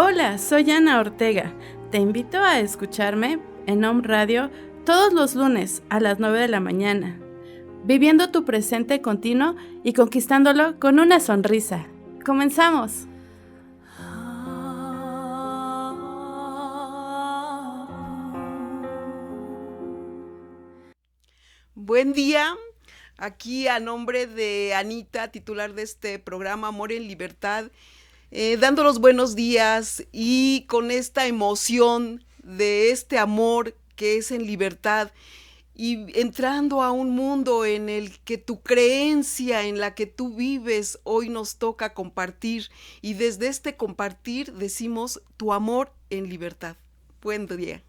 Hola, soy Ana Ortega. Te invito a escucharme en Home Radio todos los lunes a las 9 de la mañana, viviendo tu presente continuo y conquistándolo con una sonrisa. ¡Comenzamos! Buen día, aquí a nombre de Anita, titular de este programa Amor en Libertad, dando los buenos días y con esta emoción de este amor que es en libertad y entrando a un mundo en el que tu creencia en la que tú vives hoy nos toca compartir y desde este compartir decimos tu amor en libertad. Buen día.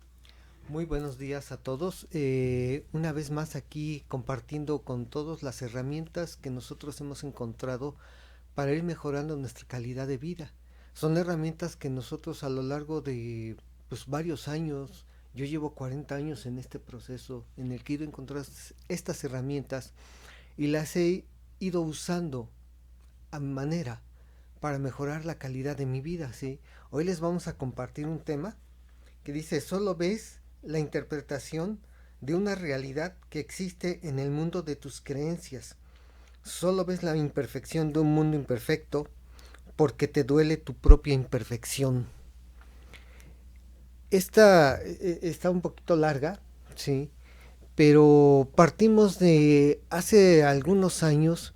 Muy buenos días a todos. Una vez más aquí compartiendo con todos las herramientas que nosotros hemos encontrado para ir mejorando nuestra calidad de vida. Son herramientas que nosotros a lo largo de varios años, yo llevo 40 años en este proceso en el que he ido encontrando estas herramientas y las he ido usando a mi manera para mejorar la calidad de mi vida, ¿sí? Hoy les vamos a compartir un tema que dice, solo ves la interpretación de una realidad que existe en el mundo de tus creencias. Solo ves la imperfección de un mundo imperfecto porque te duele tu propia imperfección. Esta está un poquito larga, sí, pero partimos de hace algunos años.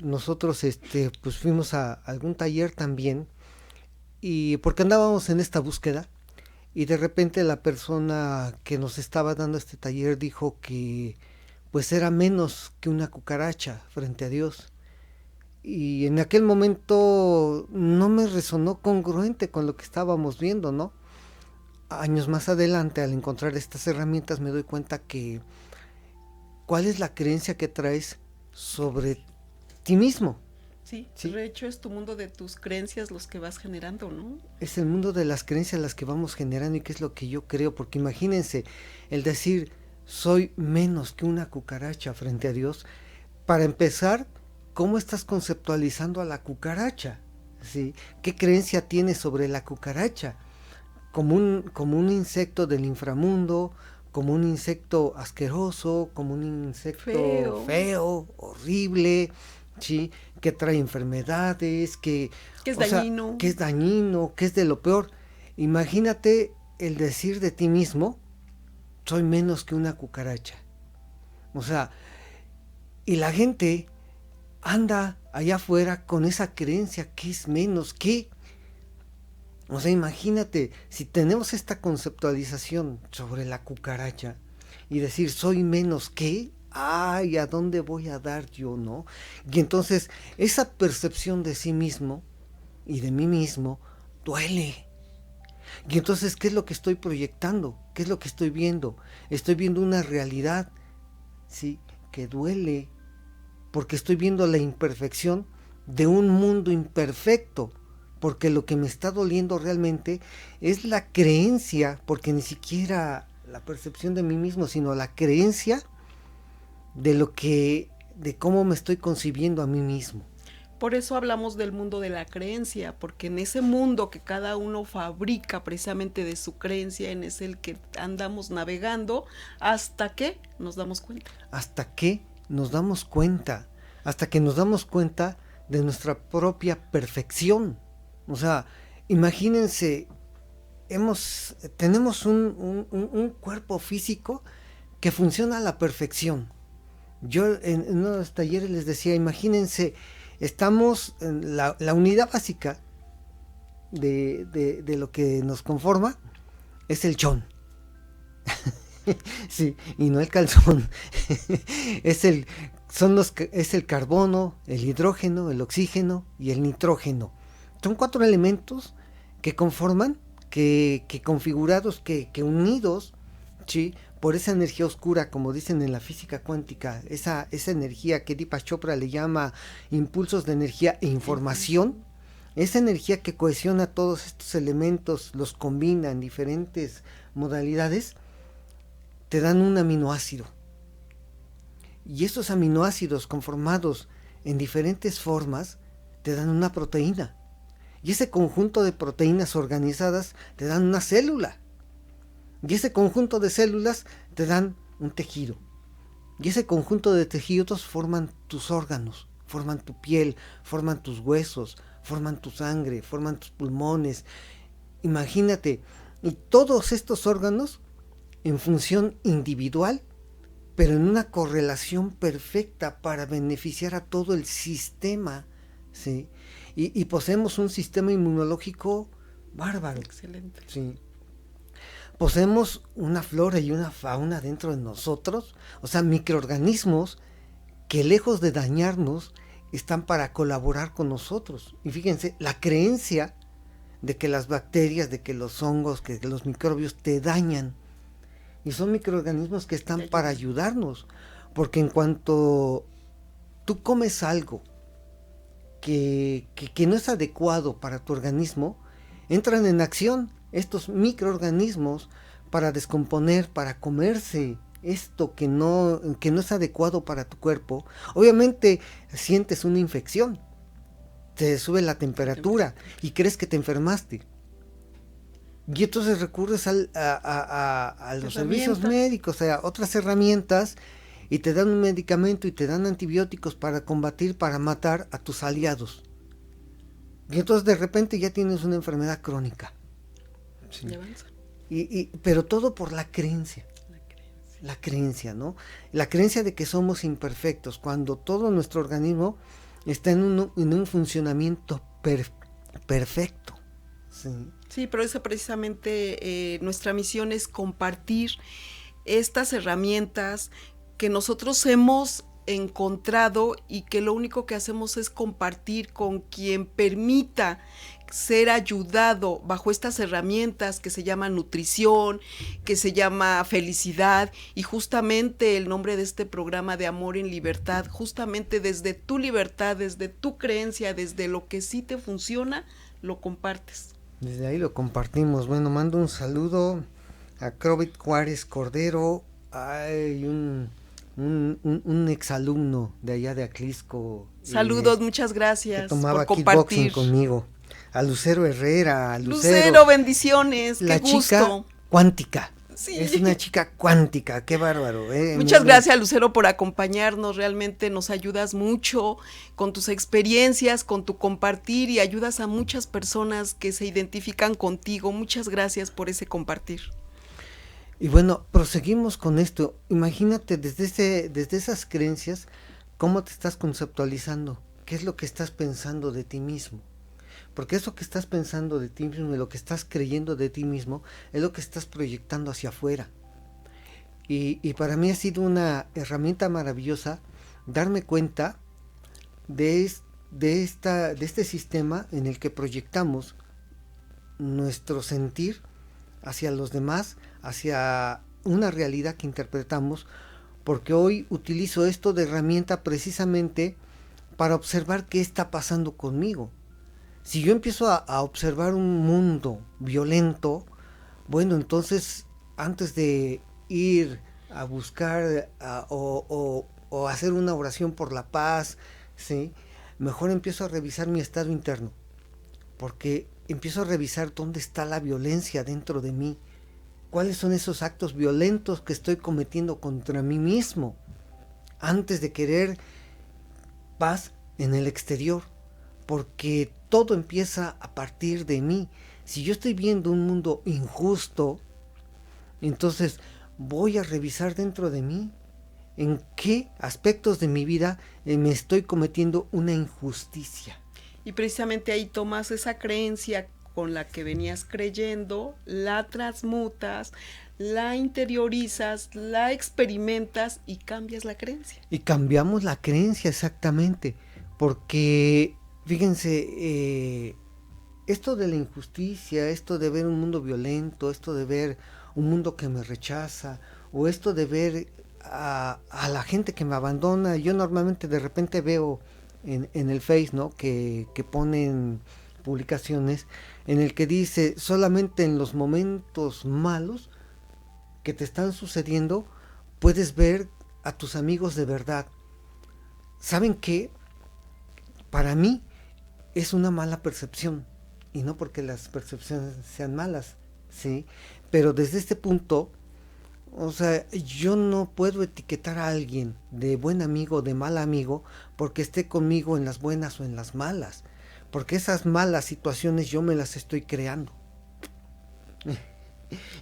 Nosotros fuimos a algún taller también y porque andábamos en esta búsqueda y de repente la persona que nos estaba dando este taller dijo que pues era menos que una cucaracha frente a Dios. Y en aquel momento no me resonó congruente con lo que estábamos viendo, ¿no? Años más adelante, al encontrar estas herramientas, me doy cuenta que cuál es la creencia que traes sobre ti mismo. Sí, de hecho es tu mundo de tus creencias los que vas generando, ¿no? Es el mundo de las creencias las que vamos generando y qué es lo que yo creo, porque imagínense, el decir soy menos que una cucaracha frente a Dios, para empezar, ¿cómo estás conceptualizando a la cucaracha? ¿Sí? ¿Qué creencia tienes sobre la cucaracha? Como un insecto del inframundo, como un insecto asqueroso, como un insecto feo horrible, ¿sí? Que trae enfermedades, que es dañino. Que es dañino, que es de lo peor. Imagínate el decir de ti mismo, soy menos que una cucaracha. O sea, y la gente anda allá afuera con esa creencia que es menos que. O sea, imagínate, si tenemos esta conceptualización sobre la cucaracha y decir soy menos que, ay, ¿a dónde voy a dar yo, no? Y entonces esa percepción de sí mismo y de mí mismo duele. Y entonces, ¿qué es lo que estoy proyectando? ¿Qué es lo que estoy viendo? Estoy viendo una realidad, ¿sí? Que duele, porque estoy viendo la imperfección de un mundo imperfecto, porque lo que me está doliendo realmente es la creencia, porque ni siquiera la percepción de mí mismo, sino la creencia de cómo me estoy concibiendo a mí mismo. Por eso hablamos del mundo de la creencia, porque en ese mundo que cada uno fabrica precisamente de su creencia, en es el que andamos navegando hasta que nos damos cuenta. Hasta que nos damos cuenta, hasta que nos damos cuenta de nuestra propia perfección. O sea, imagínense, tenemos un cuerpo físico que funciona a la perfección. Yo en uno de los talleres les decía, imagínense, estamos en la unidad básica de lo que nos conforma es el chón. Sí, y no el calzón. es el carbono, el hidrógeno, el oxígeno y el nitrógeno. Son 4 elementos que conforman, que configurados, que unidos, ¿sí? Por esa energía oscura, como dicen en la física cuántica, esa energía que Deepak Chopra le llama impulsos de energía e información, esa energía que cohesiona todos estos elementos, los combina en diferentes modalidades, te dan un aminoácido. Y estos aminoácidos conformados en diferentes formas te dan una proteína. Y ese conjunto de proteínas organizadas te dan una célula. Y ese conjunto de células te dan un tejido. Y ese conjunto de tejidos forman tus órganos, forman tu piel, forman tus huesos, forman tu sangre, forman tus pulmones. Imagínate, y todos estos órganos en función individual, pero en una correlación perfecta para beneficiar a todo el sistema, ¿sí? Y poseemos un sistema inmunológico bárbaro. Excelente. Sí. Poseemos una flora y una fauna dentro de nosotros, o sea, microorganismos que lejos de dañarnos, están para colaborar con nosotros. Y fíjense, la creencia de que las bacterias, de que los hongos, que los microbios te dañan, y son microorganismos que están para ayudarnos, porque en cuanto tú comes algo que no es adecuado para tu organismo, entran en acción estos microorganismos para descomponer, para comerse esto que no es adecuado para tu cuerpo. Obviamente sientes una infección, te sube la temperatura y crees que te enfermaste. Y entonces recurres a los servicios médicos, a otras herramientas, y te dan un medicamento y te dan antibióticos para combatir, para matar a tus aliados. Y entonces de repente ya tienes una enfermedad crónica. Sí. Pero todo por la creencia. La creencia, ¿no? La creencia de que somos imperfectos, cuando todo nuestro organismo está en un funcionamiento perfecto. Sí, pero eso precisamente nuestra misión es compartir estas herramientas que nosotros hemos encontrado y que lo único que hacemos es compartir con quien permita ser ayudado bajo estas herramientas que se llama nutrición, que se llama felicidad, y justamente el nombre de este programa de Amor en Libertad, justamente desde tu libertad, desde tu creencia, desde lo que sí te funciona, lo compartes. Desde ahí lo compartimos. Bueno, mando un saludo a Crovit Juárez Cordero, hay un exalumno de allá de Aclisco. Saludos, muchas gracias que tomaba por compartir kickboxing conmigo. A Lucero Herrera. Lucero, bendiciones, la qué gusto. Chica cuántica. Sí. Es una chica cuántica, qué bárbaro. Muchas gracias, Lucero, por acompañarnos. Realmente nos ayudas mucho con tus experiencias, con tu compartir, y ayudas a muchas personas que se identifican contigo. Muchas gracias por ese compartir. Y bueno, proseguimos con esto. Imagínate desde esas creencias, cómo te estás conceptualizando, qué es lo que estás pensando de ti mismo. Porque eso que estás pensando de ti mismo y lo que estás creyendo de ti mismo es lo que estás proyectando hacia afuera. Y para mí ha sido una herramienta maravillosa darme cuenta de este sistema en el que proyectamos nuestro sentir hacia los demás, hacia una realidad que interpretamos, porque hoy utilizo esto de herramienta precisamente para observar qué está pasando conmigo. Si yo empiezo a observar un mundo violento, bueno, entonces antes de ir a buscar o hacer una oración por la paz, ¿sí?, mejor empiezo a revisar mi estado interno, porque empiezo a revisar dónde está la violencia dentro de mí, cuáles son esos actos violentos que estoy cometiendo contra mí mismo, antes de querer paz en el exterior, porque todo empieza a partir de mí. Si yo estoy viendo un mundo injusto, entonces voy a revisar dentro de mí en qué aspectos de mi vida me estoy cometiendo una injusticia. Y precisamente ahí tomas esa creencia con la que venías creyendo, la transmutas, la interiorizas, la experimentas y cambias la creencia. Y cambiamos la creencia, exactamente, porque fíjense, esto de la injusticia, esto de ver un mundo violento, esto de ver un mundo que me rechaza, o esto de ver a la gente que me abandona. Yo normalmente de repente veo en el Face, ¿no?, que ponen publicaciones en el que dice: solamente en los momentos malos que te están sucediendo puedes ver a tus amigos de verdad. ¿Saben qué? Para mí es una mala percepción. y no porque las percepciones sean malas, ¿sí? Pero desde este punto, o sea, yo no puedo etiquetar a alguien de buen amigo o de mal amigo porque esté conmigo en las buenas o en las malas, porque esas malas situaciones yo me las estoy creando.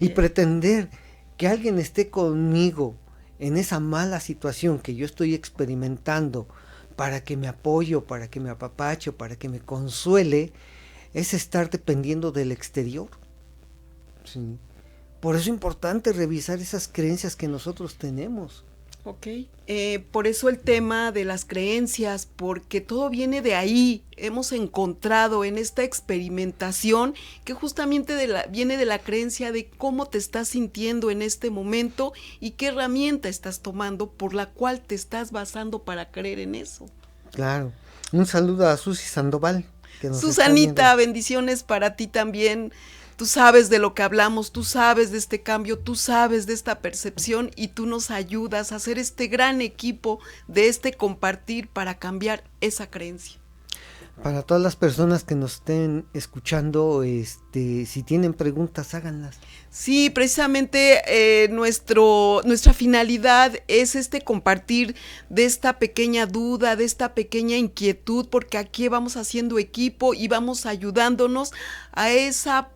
Y pretender que alguien esté conmigo en esa mala situación que yo estoy experimentando para que me apoye, para que me apapache, para que me consuele, es estar dependiendo del exterior. ¿Sí? Por eso es importante revisar esas creencias que nosotros tenemos. Ok, por eso el tema de las creencias, porque todo viene de ahí. Hemos encontrado en esta experimentación que justamente viene de la creencia de cómo te estás sintiendo en este momento y qué herramienta estás tomando por la cual te estás basando para creer en eso. Claro, un saludo a Susi Sandoval. Susanita, bendiciones para ti también. Tú sabes de lo que hablamos, tú sabes de este cambio, tú sabes de esta percepción y tú nos ayudas a hacer este gran equipo de este compartir para cambiar esa creencia. Para todas las personas que nos estén escuchando, si tienen preguntas, háganlas. Sí, precisamente nuestra finalidad es compartir de esta pequeña duda, de esta pequeña inquietud, porque aquí vamos haciendo equipo y vamos ayudándonos a esa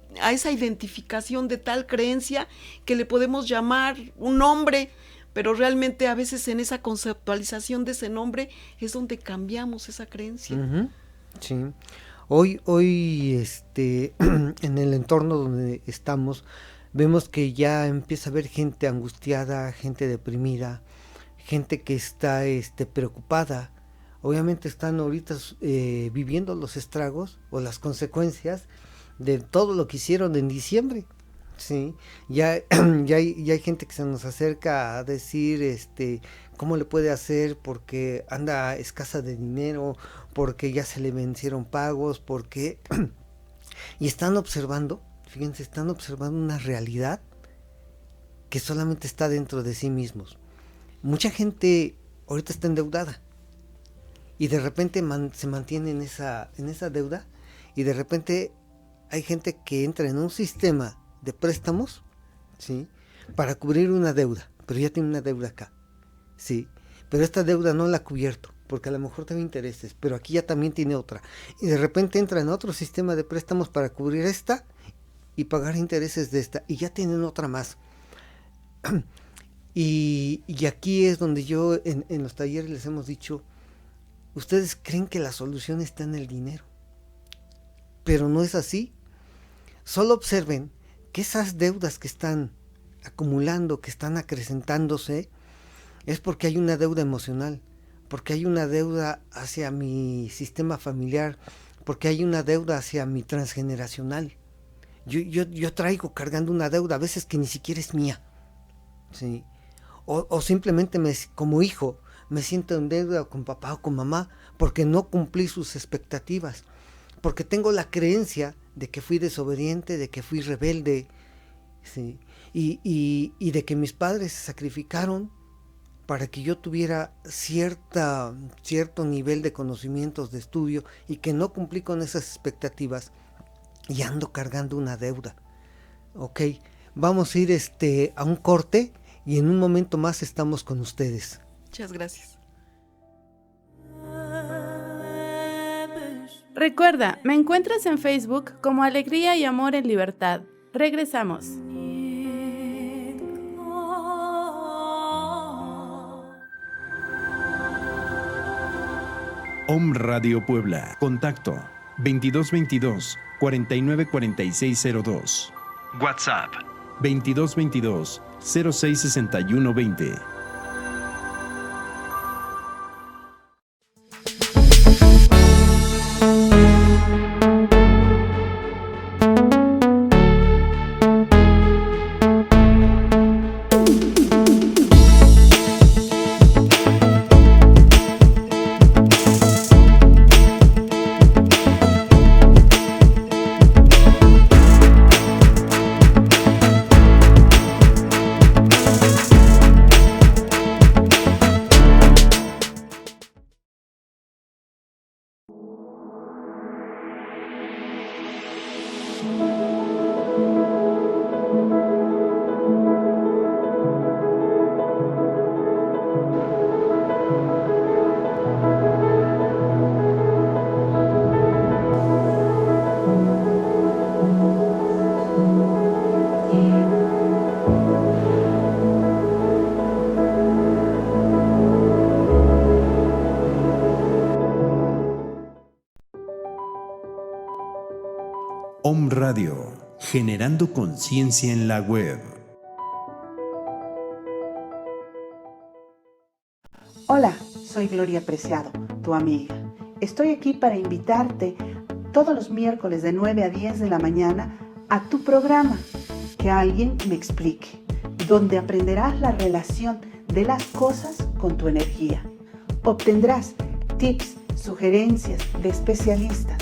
identificación de tal creencia que le podemos llamar un nombre, pero realmente a veces en esa conceptualización de ese nombre es donde cambiamos esa creencia. Uh-huh. Sí. Hoy en el entorno donde estamos, vemos que ya empieza a haber gente angustiada, gente deprimida, gente que está preocupada. Obviamente están ahorita viviendo los estragos o las consecuencias de todo lo que hicieron en diciembre. Sí, ya hay gente que se nos acerca a decir cómo le puede hacer porque anda escasa de dinero, porque ya se le vencieron pagos, porque y están observando una realidad que solamente está dentro de sí mismos. Mucha gente ahorita está endeudada y de repente se mantiene en esa deuda, y de repente hay gente que entra en un sistema de préstamos, ¿sí?, para cubrir una deuda, pero ya tiene una deuda acá, ¿sí?, pero esta deuda no la ha cubierto, porque a lo mejor tiene intereses, pero aquí ya también tiene otra, y de repente entra en otro sistema de préstamos para cubrir esta y pagar intereses de esta, y ya tienen otra más. Y aquí es donde yo en los talleres les hemos dicho, ustedes creen que la solución está en el dinero, pero no es así. Solo observen que esas deudas que están acumulando, que están acrecentándose, es porque hay una deuda emocional, porque hay una deuda hacia mi sistema familiar, porque hay una deuda hacia mi transgeneracional. Yo traigo cargando una deuda, a veces que ni siquiera es mía, ¿sí? O simplemente como hijo me siento en deuda con papá o con mamá porque no cumplí sus expectativas, porque tengo la creencia de que fui desobediente, de que fui rebelde, ¿sí?, y de que mis padres se sacrificaron para que yo tuviera cierto nivel de conocimientos, de estudio, y que no cumplí con esas expectativas y ando cargando una deuda. Ok, vamos a ir a un corte y en un momento más estamos con ustedes. Muchas gracias. Recuerda, me encuentras en Facebook como Alegría y Amor en Libertad. Regresamos. Om Radio Puebla. Contacto 2222 494602. WhatsApp 2222 066120. Radio, generando conciencia en la web. Hola, soy Gloria Preciado, tu amiga. Estoy aquí para invitarte todos los miércoles de 9 a 10 de la mañana a tu programa, Que alguien me explique, donde aprenderás la relación de las cosas con tu energía. Obtendrás tips, sugerencias de especialistas.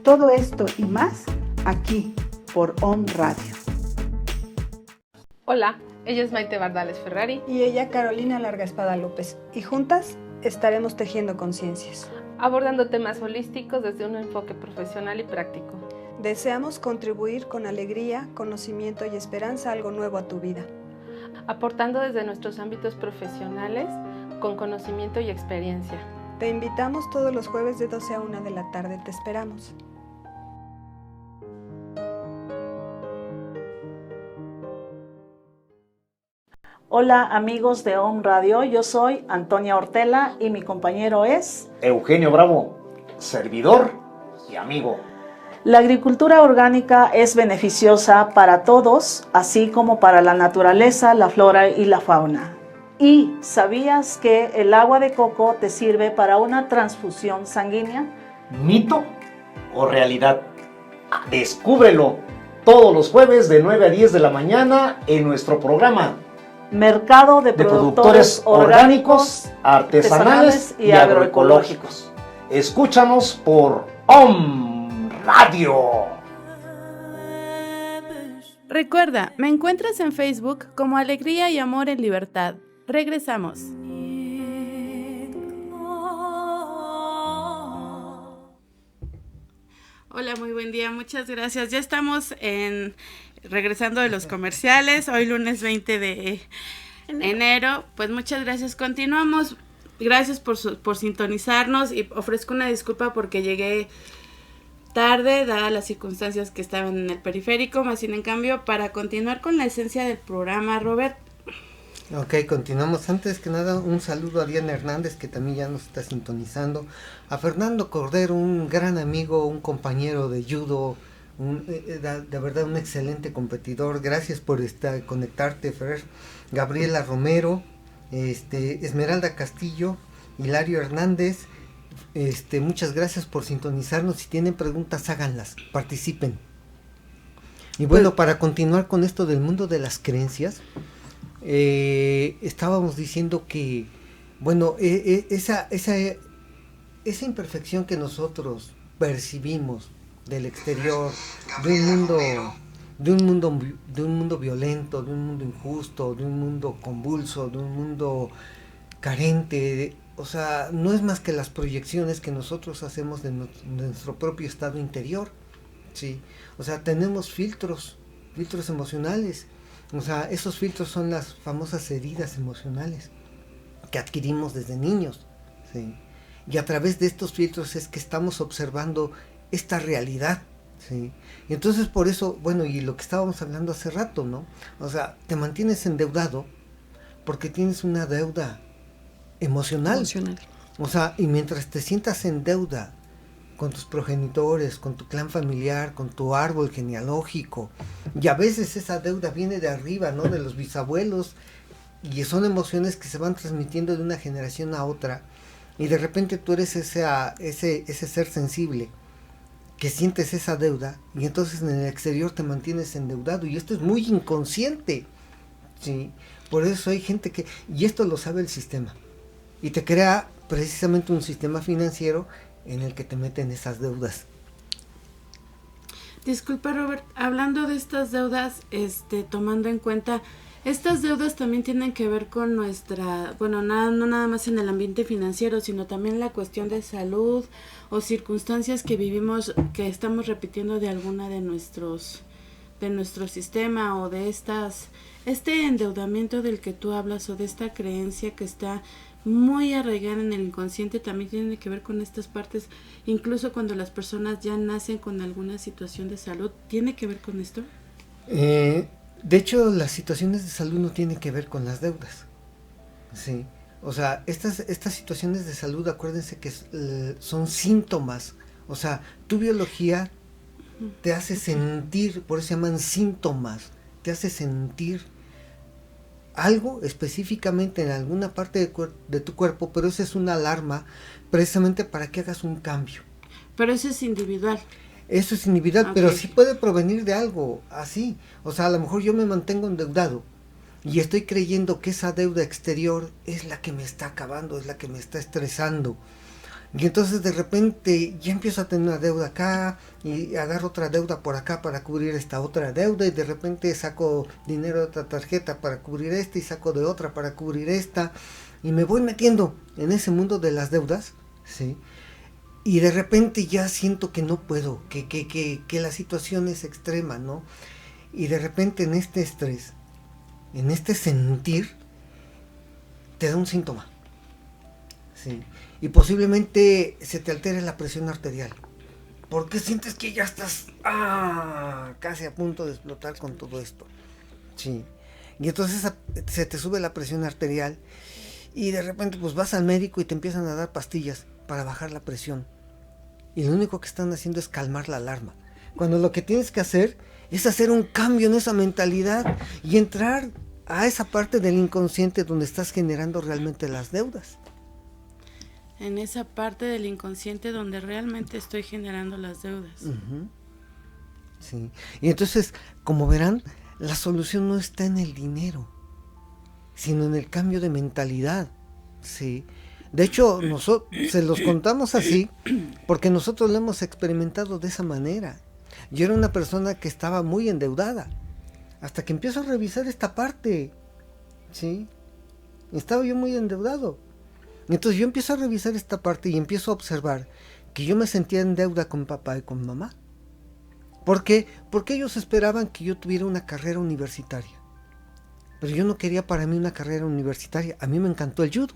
Todo esto y más aquí por OM Radio. Hola, ella es Maite Bardales Ferrari. Y ella Carolina Larga Espada López. Y juntas estaremos tejiendo conciencias, Abordando temas holísticos desde un enfoque profesional y práctico. Deseamos contribuir con alegría, conocimiento y esperanza algo nuevo a tu vida. Aportando desde nuestros ámbitos profesionales con conocimiento y experiencia. Te invitamos todos los jueves de 12 a 1 de la tarde. Te esperamos. Hola amigos de OM Radio, yo soy Antonia Ortela y mi compañero es Eugenio Bravo, servidor y amigo. La agricultura orgánica es beneficiosa para todos, así como para la naturaleza, la flora y la fauna. ¿Y sabías que el agua de coco te sirve para una transfusión sanguínea? ¿Mito o realidad? Descúbrelo todos los jueves de 9 a 10 de la mañana en nuestro programa Mercado de productores orgánicos, artesanales y agroecológicos. Escúchanos por OM Radio. Recuerda, me encuentras en Facebook como Alegría y Amor en Libertad. Regresamos. Hola, muy buen día, muchas gracias. Ya estamos regresando de los comerciales, hoy lunes 20 de enero. Pues muchas gracias, continuamos. Gracias por sintonizarnos y ofrezco una disculpa porque llegué tarde, dadas las circunstancias que estaban en el periférico, más sin en cambio, para continuar con la esencia del programa, Robert. Ok, continuamos. Antes que nada, un saludo a Diana Hernández, que también ya nos está sintonizando. A Fernando Cordero, un gran amigo, un compañero de judo, de verdad un excelente competidor. Gracias por conectarte, Fer. Gabriela Romero, Esmeralda Castillo, Hilario Hernández. Muchas gracias por sintonizarnos. Si tienen preguntas, háganlas, participen. Y bueno, para continuar con esto del mundo de las creencias, estábamos diciendo que, bueno, esa imperfección que nosotros percibimos del exterior, de un mundo violento, de un mundo injusto, de un mundo convulso, de un mundo carente, o sea, no es más que las proyecciones que nosotros hacemos de nuestro propio estado interior, ¿sí? O sea, tenemos filtros emocionales. O sea, esos filtros son las famosas heridas emocionales que adquirimos desde niños, ¿sí? Y a través de estos filtros es que estamos observando esta realidad, ¿sí? Y entonces por eso, bueno, y lo que estábamos hablando hace rato, ¿no? O sea, te mantienes endeudado porque tienes una deuda emocional. O sea, y mientras te sientas en deuda con tus progenitores, con tu clan familiar, con tu árbol genealógico, y a veces esa deuda viene de arriba, ¿no? De los bisabuelos, y son emociones que se van transmitiendo de una generación a otra, y de repente tú eres ese ser sensible que sientes esa deuda, y entonces en el exterior te mantienes endeudado, y esto es muy inconsciente, ¿sí? Por eso hay gente y esto lo sabe el sistema, y te crea precisamente un sistema financiero en el que te meten esas deudas. Disculpa, Robert, hablando de estas deudas, tomando en cuenta, estas deudas también tienen que ver con nuestra, bueno, no nada más en el ambiente financiero, sino también la cuestión de salud o circunstancias que vivimos, que estamos repitiendo de alguna de nuestro sistema, o de este endeudamiento del que tú hablas, o de esta creencia que está muy arraigada en el inconsciente, también tiene que ver con estas partes, incluso cuando las personas ya nacen con alguna situación de salud. ¿Tiene que ver con esto? De hecho, las situaciones de salud no tienen que ver con las deudas, ¿sí? O sea, estas situaciones de salud, acuérdense que son síntomas. O sea, tu biología te hace sentir, por eso se llaman síntomas, te hace sentir algo específicamente en alguna parte de tu cuerpo, pero esa es una alarma precisamente para que hagas un cambio. Pero eso es individual. Eso es individual, pero sí puede provenir de algo así. O sea, a lo mejor yo me mantengo endeudado y estoy creyendo que esa deuda exterior es la que me está acabando, es la que me está estresando. Y entonces de repente ya empiezo a tener una deuda acá y agarro otra deuda por acá para cubrir esta otra deuda, y de repente saco dinero de otra tarjeta para cubrir esta y saco de otra para cubrir esta, y me voy metiendo en ese mundo de las deudas, ¿sí? Y de repente ya siento que no puedo, que la situación es extrema, ¿no? Y de repente en este estrés, en este sentir, te da un síntoma, ¿sí? Y posiblemente se te altere la presión arterial, porque sientes que ya estás casi a punto de explotar con todo esto, ¿sí? Y entonces se te sube la presión arterial y de repente pues vas al médico y te empiezan a dar pastillas para bajar la presión, y lo único que están haciendo es calmar la alarma, cuando lo que tienes que hacer es hacer un cambio en esa mentalidad y entrar a esa parte del inconsciente donde estás generando realmente las deudas. En esa parte del inconsciente donde realmente estoy generando las deudas. Uh-huh. Sí. Y entonces, como verán, la solución no está en el dinero, sino en el cambio de mentalidad. Sí. De hecho, nosotros se los contamos así porque nosotros lo hemos experimentado de esa manera. Yo era una persona que estaba muy endeudada, hasta que empiezo a revisar esta parte, ¿sí? Estaba yo muy endeudado. Entonces yo empiezo a revisar esta parte y empiezo a observar que yo me sentía en deuda con papá y con mamá. ¿Por qué? Porque ellos esperaban que yo tuviera una carrera universitaria. Pero yo no quería para mí una carrera universitaria. A mí me encantó el judo.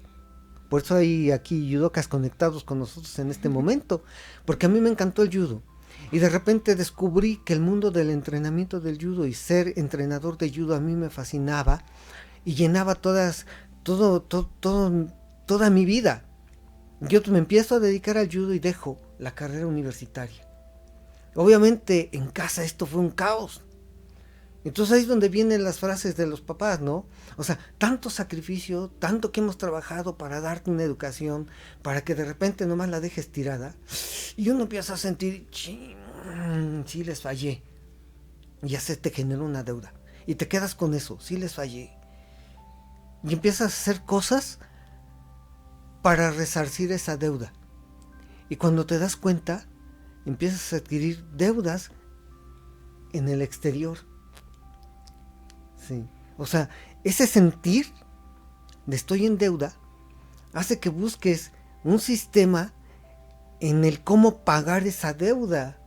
Por eso hay aquí judocas conectados con nosotros en este momento. Porque a mí me encantó el judo. Y de repente descubrí que el mundo del entrenamiento del judo y ser entrenador de judo a mí me fascinaba y llenaba toda mi vida. Yo me empiezo a dedicar al judo y dejo la carrera universitaria. Obviamente en casa esto fue un caos. Entonces ahí es donde vienen las frases de los papás, ¿no? O sea, tanto sacrificio, tanto que hemos trabajado para darte una educación, para que de repente nomás la dejes tirada. Y uno empieza a sentir, sí les fallé. Y ya se te generó una deuda. Y te quedas con eso, sí les fallé. Y empiezas a hacer cosas para resarcir esa deuda. Y cuando te das cuenta, empiezas a adquirir deudas en el exterior. Sí. O sea, ese sentir de estoy en deuda hace que busques un sistema en el cómo pagar esa deuda.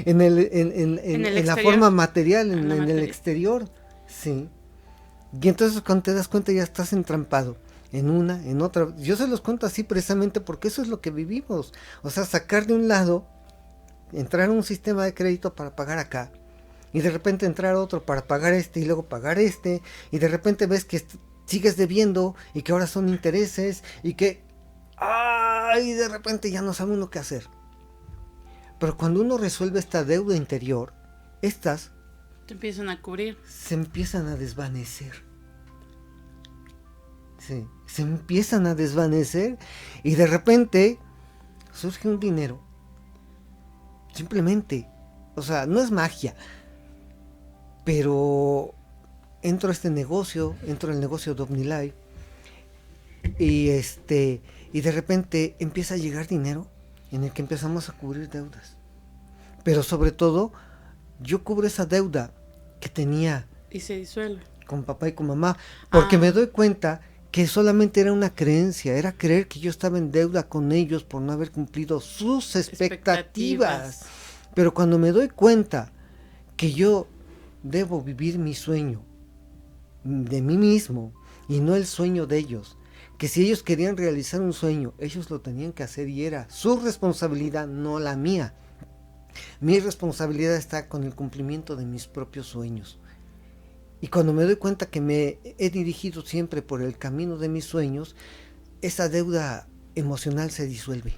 en la forma material, en el exterior. Sí. Y entonces cuando te das cuenta ya estás entrampado en una, en otra. Yo se los cuento así precisamente porque eso es lo que vivimos. O sea, sacar de un lado, entrar a un sistema de crédito para pagar acá, y de repente entrar a otro para pagar este y luego pagar este, y de repente ves que sigues debiendo y que ahora son intereses y que y de repente ya no sabe uno qué hacer. Pero cuando uno resuelve esta deuda interior, estas te empiezan a cubrir. Se empiezan a desvanecer. Sí, se empiezan a desvanecer y de repente surge un dinero. Simplemente, o sea, no es magia. Pero entro a este negocio, entro al negocio de OmniLife y de repente empieza a llegar dinero en el que empezamos a cubrir deudas. Pero sobre todo, yo cubro esa deuda que tenía y se disuelve con papá y con mamá, porque me doy cuenta que solamente era una creencia, era creer que yo estaba en deuda con ellos por no haber cumplido sus expectativas. Pero cuando me doy cuenta que yo debo vivir mi sueño de mí mismo y no el sueño de ellos, que si ellos querían realizar un sueño, ellos lo tenían que hacer y era su responsabilidad, no la mía. Mi responsabilidad está con el cumplimiento de mis propios sueños. Y cuando me doy cuenta que me he dirigido siempre por el camino de mis sueños, esa deuda emocional se disuelve.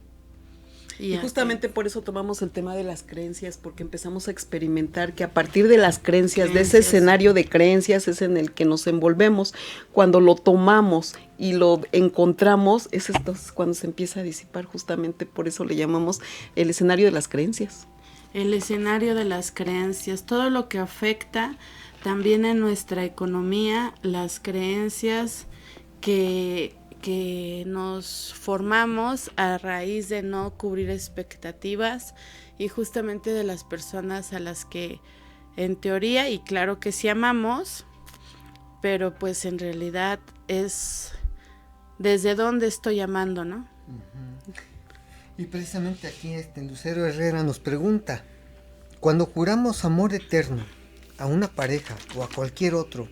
Y justamente por eso tomamos el tema de las creencias, porque empezamos a experimentar que a partir de las creencias, de ese escenario de creencias es en el que nos envolvemos. Cuando lo tomamos y lo encontramos, es cuando se empieza a disipar, justamente por eso le llamamos el escenario de las creencias. El escenario de las creencias, todo lo que afecta también en nuestra economía, las creencias que nos formamos a raíz de no cubrir expectativas y justamente de las personas a las que en teoría, y claro que sí amamos, pero pues en realidad es desde dónde estoy amando, ¿no? Uh-huh. Y precisamente aquí Lucero Herrera nos pregunta, cuando juramos amor eterno a una pareja o a cualquier otro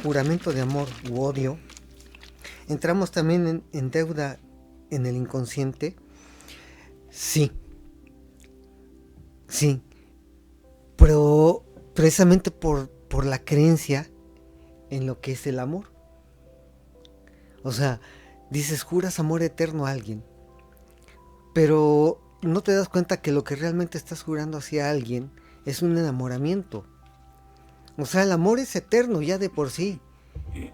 juramento de amor u odio, ¿entramos también en deuda en el inconsciente? Sí, pero precisamente por la creencia en lo que es el amor. O sea, dices, juras amor eterno a alguien, pero no te das cuenta que lo que realmente estás jurando hacia alguien es un enamoramiento. O sea, el amor es eterno ya de por sí.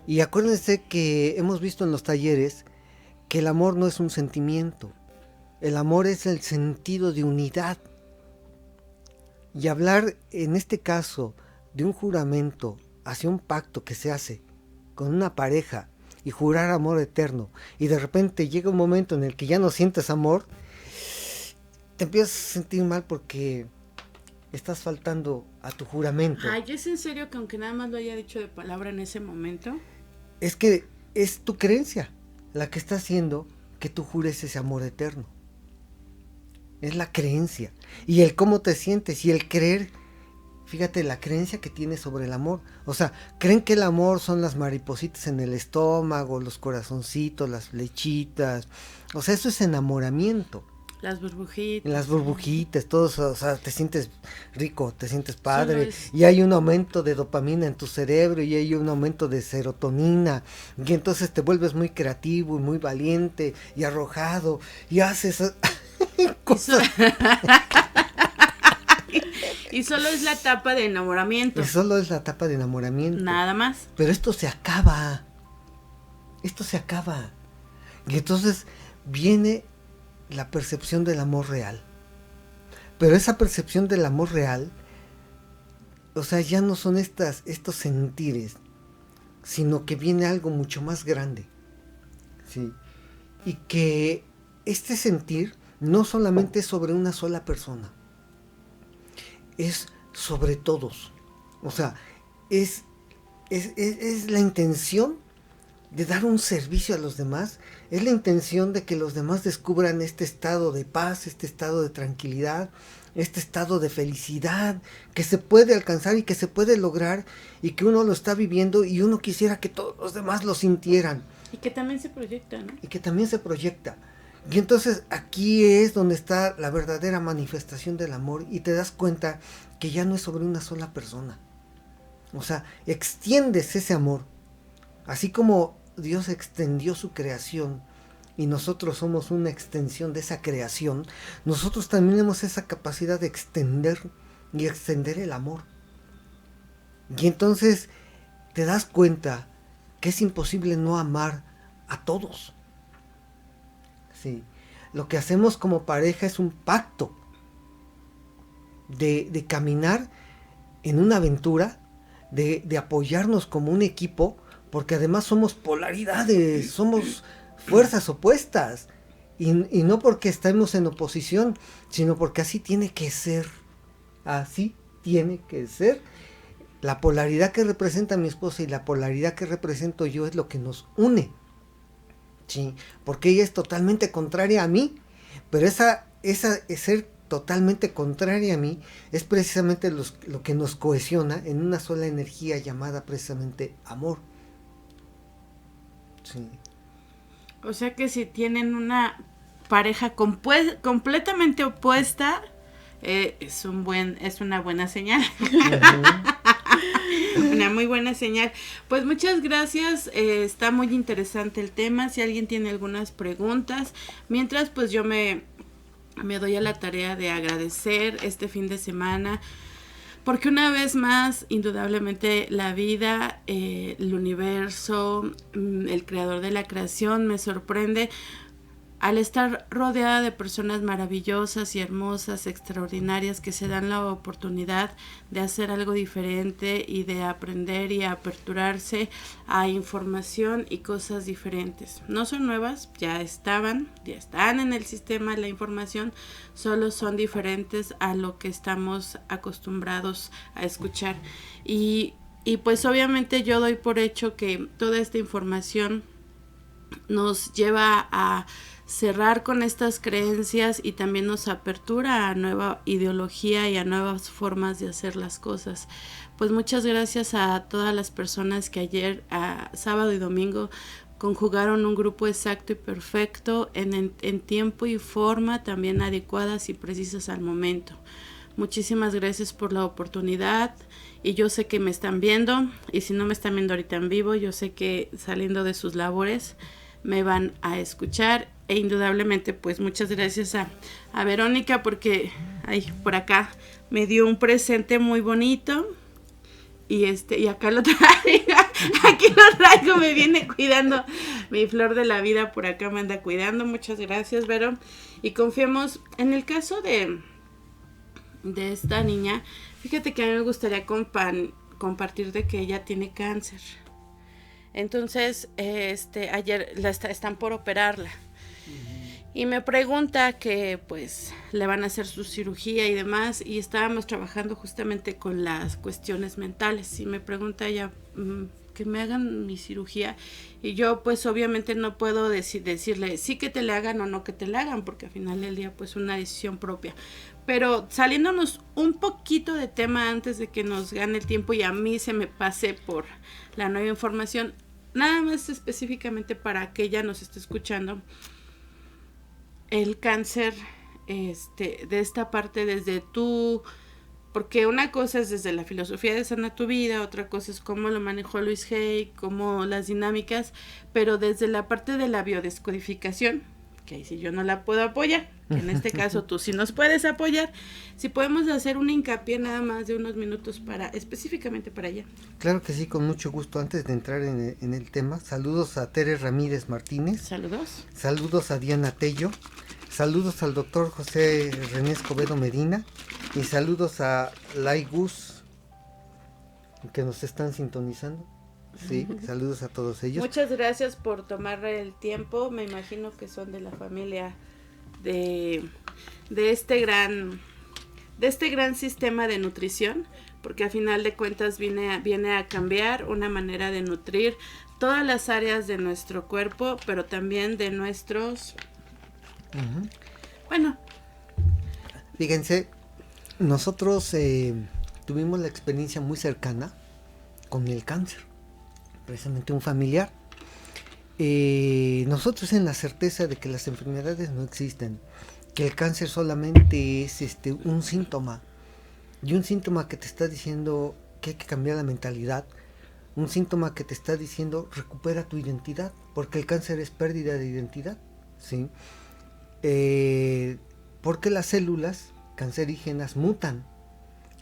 Y acuérdense que hemos visto en los talleres que el amor no es un sentimiento. El amor es el sentido de unidad. Y hablar en este caso de un juramento hacia un pacto que se hace con una pareja y jurar amor eterno, y de repente llega un momento en el que ya no sientes amor, te empiezas a sentir mal porque estás faltando a tu juramento. Ay, ¿es en serio que aunque nada más lo haya dicho de palabra en ese momento? Es que es tu creencia la que está haciendo que tú jures ese amor eterno. Es la creencia. Y el cómo te sientes y el creer. Fíjate la creencia que tienes sobre el amor. O sea, creen que el amor son las maripositas en el estómago, los corazoncitos, las flechitas. O sea, eso es enamoramiento. Las burbujitas. Las burbujitas, todo eso, o sea, te sientes rico, te sientes padre, y hay un aumento de dopamina en tu cerebro, y hay un aumento de serotonina, y entonces te vuelves muy creativo, y muy valiente, y arrojado, y haces cosas. Y solo es la etapa de enamoramiento. Y solo es la etapa de enamoramiento. Nada más. Pero esto se acaba. Y entonces viene la percepción del amor real. Pero esa percepción del amor real, o sea, ya no son estos sentires, sino que viene algo mucho más grande. ¿Sí? Y que este sentir no solamente es sobre una sola persona, es sobre todos. O sea, es la intención de dar un servicio a los demás, es la intención de que los demás descubran este estado de paz, este estado de tranquilidad, este estado de felicidad que se puede alcanzar y que se puede lograr, y que uno lo está viviendo y uno quisiera que todos los demás lo sintieran. Y que también se proyecta, ¿no? Y que también se proyecta. Y entonces aquí es donde está la verdadera manifestación del amor, y te das cuenta que ya no es sobre una sola persona. O sea, extiendes ese amor. Así como Dios extendió su creación y nosotros somos una extensión de esa creación, nosotros también tenemos esa capacidad de extender el amor. Y entonces te das cuenta que es imposible no amar a todos. Sí. Lo que hacemos como pareja es un pacto de caminar en una aventura, de apoyarnos como un equipo, porque además somos polaridades, somos fuerzas opuestas, y no porque estemos en oposición, sino porque así tiene que ser. La polaridad que representa mi esposa y la polaridad que represento yo es lo que nos une. Sí, porque ella es totalmente contraria a mí, pero esa ser totalmente contraria a mí es precisamente lo que nos cohesiona en una sola energía llamada precisamente amor. Sí. O sea que si tienen una pareja completamente opuesta, es una buena señal. Una muy buena señal. Pues muchas gracias, está muy interesante el tema. Si alguien tiene algunas preguntas, mientras pues yo me me doy a la tarea de agradecer este fin de semana, porque una vez más, indudablemente, la vida, el universo, el creador de la creación me sorprende al estar rodeada de personas maravillosas y hermosas, extraordinarias, que se dan la oportunidad de hacer algo diferente y de aprender y aperturarse a información y cosas diferentes. No son nuevas, ya están en el sistema la información, solo son diferentes a lo que estamos acostumbrados a escuchar. Y pues obviamente yo doy por hecho que toda esta información nos lleva a cerrar con estas creencias y también nos apertura a nueva ideología y a nuevas formas de hacer las cosas. Pues muchas gracias a todas las personas que ayer, sábado y domingo, conjugaron un grupo exacto y perfecto en tiempo y forma también adecuadas y precisas al momento. Muchísimas gracias por la oportunidad, y yo sé que me están viendo, y si no me están viendo ahorita en vivo, yo sé que saliendo de sus labores me van a escuchar. E indudablemente pues muchas gracias a Verónica, porque por acá me dio un presente muy bonito, y acá lo traigo, aquí lo traigo, me viene cuidando mi flor de la vida, por acá me anda cuidando. Muchas gracias, Vero, y confiemos en el caso de esta niña. Fíjate que a mí me gustaría compartir de que ella tiene cáncer. Entonces, ayer están por operarla. Y me pregunta que pues le van a hacer su cirugía y demás, y estábamos trabajando justamente con las cuestiones mentales, y me pregunta ella que me hagan mi cirugía, y yo pues obviamente no puedo decirle sí que te le hagan o no que te le hagan, porque al final del día pues una decisión propia. Pero saliéndonos un poquito de tema antes de que nos gane el tiempo y a mí se me pase por la nueva información, nada más específicamente para que ella nos esté escuchando. El cáncer, de esta parte desde porque una cosa es desde la filosofía de Sana tu Vida, otra cosa es cómo lo manejó Luis Hay, cómo las dinámicas, pero desde la parte de la biodescodificación, que ahí sí yo no la puedo apoyar, que en este caso tú sí nos puedes apoyar, si podemos hacer un hincapié nada más de unos minutos específicamente para ella. Claro que sí, con mucho gusto. Antes de entrar en el tema, saludos a Tere Ramírez Martínez. Saludos. Saludos a Diana Tello. Saludos al doctor José René Escobedo Medina. Y saludos a Lai Gus, que nos están sintonizando. Sí, saludos a todos ellos. Muchas gracias por tomar el tiempo. Me imagino que son de la familia de este gran sistema de nutrición, porque a final de cuentas viene a cambiar una manera de nutrir todas las áreas de nuestro cuerpo, pero también de nuestros... Bueno. Fíjense, nosotros tuvimos la experiencia muy cercana con el cáncer, precisamente un familiar. Nosotros en la certeza de que las enfermedades no existen, que el cáncer solamente es un síntoma, y un síntoma que te está diciendo que hay que cambiar la mentalidad, un síntoma que te está diciendo recupera tu identidad, porque el cáncer es pérdida de identidad, ¿sí? Porque las células cancerígenas mutan,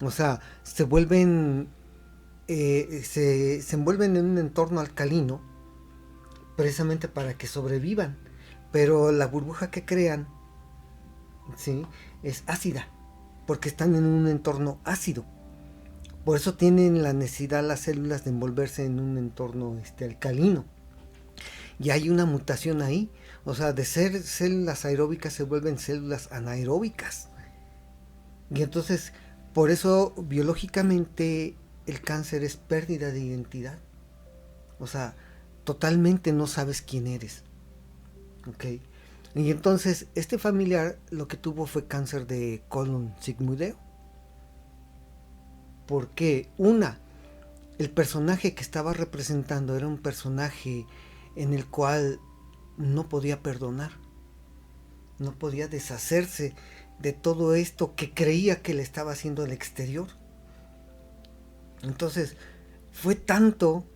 o sea, se vuelven, se envuelven en un entorno alcalino, precisamente para que sobrevivan, pero la burbuja que crean, ¿sí?, es ácida, porque están en un entorno ácido. Por eso tienen la necesidad las células de envolverse en un entorno alcalino. Y hay una mutación ahí, o sea, de ser células aeróbicas se vuelven células anaeróbicas. Y entonces, por eso biológicamente el cáncer es pérdida de identidad. O sea, totalmente no sabes quién eres. ¿Ok? Y entonces este familiar lo que tuvo fue cáncer de colon sigmoideo. Porque el personaje que estaba representando era un personaje en el cual no podía perdonar, no podía deshacerse de todo esto que creía que le estaba haciendo el exterior. Entonces fue tanto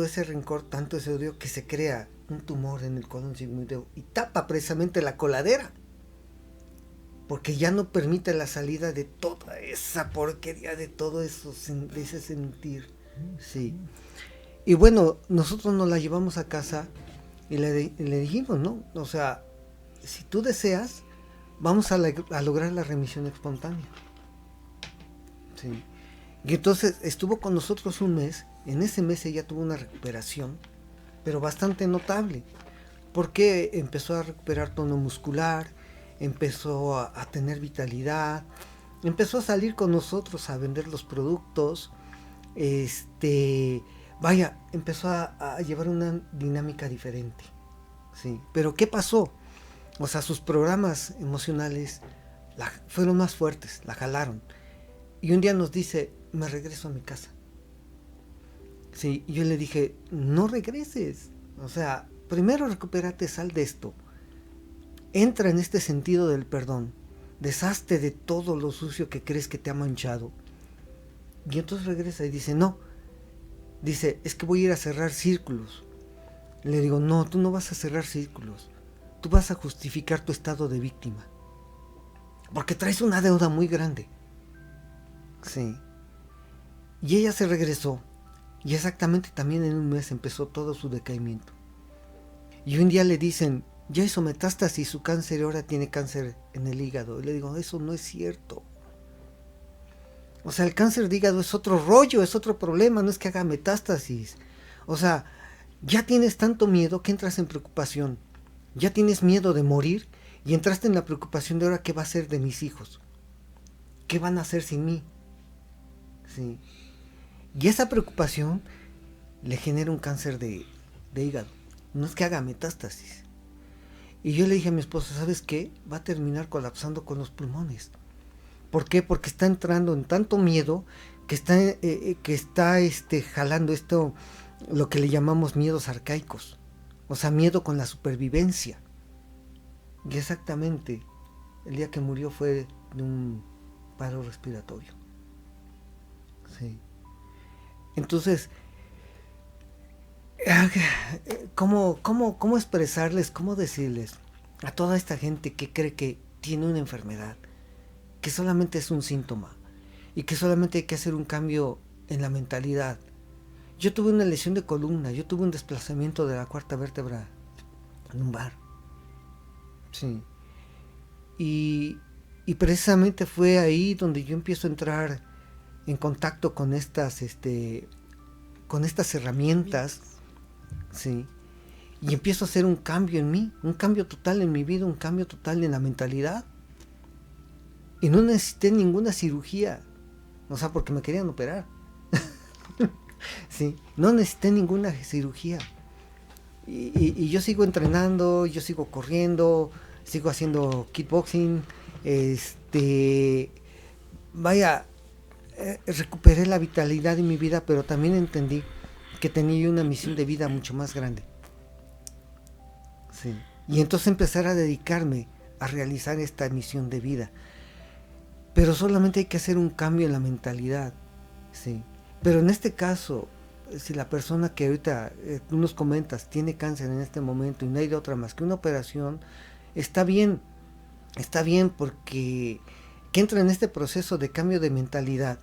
ese rencor, tanto ese odio, que se crea un tumor en el colon sigmoideo y tapa precisamente la coladera. porque ya no permite la salida de toda esa porquería, de todo eso, de ese sentir, sí. Y bueno, nosotros nos la llevamos a casa y le dijimos, ¿no? O sea, si tú deseas, vamos a lograr la remisión espontánea. Sí. Y entonces estuvo con nosotros un mes. En ese mes ella tuvo una recuperación, pero bastante notable, porque empezó a recuperar tono muscular, empezó a tener vitalidad, empezó a salir con nosotros a vender los productos, empezó a llevar una dinámica diferente, sí. Pero ¿qué pasó? O sea, sus programas emocionales fueron más fuertes, la jalaron. Y un día nos dice, me regreso a mi casa. Sí, y yo le dije, no regreses. O sea, primero recupérate, sal de esto. Entra en este sentido del perdón. Deshazte de todo lo sucio que crees que te ha manchado. Y entonces regresa y dice, no. Dice, es que voy a ir a cerrar círculos. Le digo, no, tú no vas a cerrar círculos. Tú vas a justificar tu estado de víctima. Porque traes una deuda muy grande. Sí. Y ella se regresó. Y exactamente también en un mes empezó todo su decaimiento. Y un día le dicen, ya hizo metástasis, su cáncer, ahora tiene cáncer en el hígado. Y le digo, eso no es cierto. O sea, el cáncer de hígado es otro rollo, es otro problema, no es que haga metástasis. O sea, ya tienes tanto miedo que entras en preocupación. Ya tienes miedo de morir y entraste en la preocupación de ahora qué va a ser de mis hijos. ¿Qué van a hacer sin mí? Sí. Y esa preocupación le genera un cáncer de hígado. No es que haga metástasis. Y yo le dije a mi esposa, ¿sabes qué? Va a terminar colapsando con los pulmones. ¿Por qué? Porque está entrando en tanto miedo que está jalando esto, lo que le llamamos miedos arcaicos. O sea, miedo con la supervivencia. Y exactamente, el día que murió fue de un paro respiratorio. Sí. Entonces, ¿cómo expresarles, cómo decirles a toda esta gente que cree que tiene una enfermedad, que solamente es un síntoma y que solamente hay que hacer un cambio en la mentalidad? Yo tuve una lesión de columna, yo tuve un desplazamiento de la cuarta vértebra lumbar. Sí. Y precisamente fue ahí donde yo empiezo a entrar en contacto con estas herramientas, sí, y empiezo a hacer un cambio en mí, un cambio total en mi vida, un cambio total en la mentalidad. Y no necesité ninguna cirugía, o sea, porque me querían operar. Sí, no necesité ninguna cirugía. Y yo sigo entrenando, yo sigo corriendo, sigo haciendo kickboxing, recuperé la vitalidad de mi vida, pero también entendí que tenía una misión de vida mucho más grande. Sí. Y entonces empezar a dedicarme a realizar esta misión de vida. Pero solamente hay que hacer un cambio en la mentalidad. Sí. Pero en este caso, si la persona que ahorita tú nos comentas tiene cáncer en este momento y no hay de otra más que una operación, está bien porque que entra en este proceso de cambio de mentalidad.